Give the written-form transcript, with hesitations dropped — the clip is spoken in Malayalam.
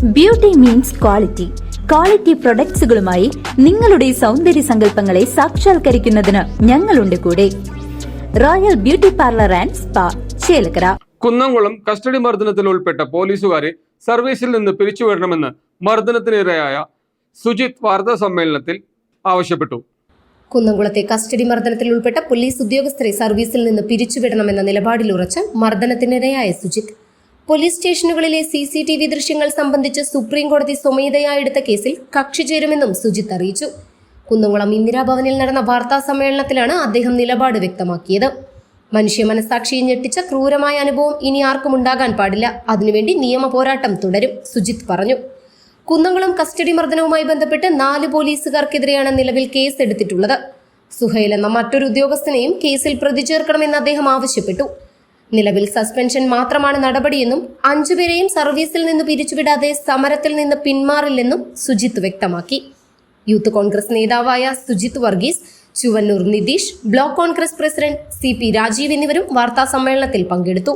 Beauty means quality. ക്വാളിറ്റി പ്രൊഡക്ട്സുകളുമായി നിങ്ങളുടെ സൗന്ദര്യ സങ്കല്പങ്ങളെ സാക്ഷാത്കരിക്കുന്നതിന് ഞങ്ങളുണ്ട് കൂടെ. Royal beauty parlour and spa, Chelakkara. Kunnamkulam custody മർദ്ദനത്തിൽ ഉൾപ്പെട്ട പോലീസുകാരെ സർവീസിൽ നിന്ന് പിരിച്ചുവിടണമെന്ന് മർദ്ദനത്തിനിരയായ സുജിത് വാർത്താ സമ്മേളനത്തിൽ ആവശ്യപ്പെട്ടു. കുന്നംകുളത്തെ കസ്റ്റഡി മർദ്ദനത്തിൽ ഉൾപ്പെട്ട പോലീസ് ഉദ്യോഗസ്ഥരെ സർവീസിൽ നിന്ന് പിരിച്ചുവിടണമെന്ന നിലപാടിൽ ഉറച്ച് മർദ്ദനത്തിനിരയായ സുജിത് പോലീസ് സ്റ്റേഷനുകളിലെ CCTV ദൃശ്യങ്ങൾ സംബന്ധിച്ച് സുപ്രീം കോടതി സ്വമേധയാ എടുത്ത കേസിൽ കക്ഷി ചേരുമെന്നും സുജിത് അറിയിച്ചു. കുന്നംകുളം ഇന്ദിരാഭവനിൽ നടന്ന വാർത്താ സമ്മേളനത്തിലാണ് അദ്ദേഹം നിലപാട് വ്യക്തമാക്കിയത്. മനുഷ്യ മനസാക്ഷിയെ ഞെട്ടിച്ച ക്രൂരമായ അനുഭവം ഇനി ആർക്കും ഉണ്ടാകാൻ പാടില്ല. അതിനുവേണ്ടി നിയമ പോരാട്ടം തുടരും, സുജിത് പറഞ്ഞു. കുന്നംകുളം കസ്റ്റഡി മർദ്ദനവുമായി ബന്ധപ്പെട്ട് 4 പോലീസുകാർക്കെതിരെയാണ് നിലവിൽ കേസ് എടുത്തിട്ടുള്ളത്. സുഹൈൽ എന്ന മറ്റൊരു ഉദ്യോഗസ്ഥനെയും കേസിൽ പ്രതി ചേർക്കണമെന്ന് അദ്ദേഹം ആവശ്യപ്പെട്ടു. നിലവിൽ സസ്പെൻഷൻ മാത്രമാണ് നടപടിയെന്നും 5 പേരെയും സർവീസിൽ നിന്ന് പിരിച്ചുവിടാതെ സമരത്തിൽ നിന്ന് പിന്മാറില്ലെന്നും സുജിത്ത് വ്യക്തമാക്കി. യൂത്ത് കോൺഗ്രസ് നേതാവായ Sujith Varghese, Chuvannur Nitheesh, block Congress president CP Rajeev എന്നിവരും വാർത്താ സമ്മേളനത്തിൽ പങ്കെടുത്തു.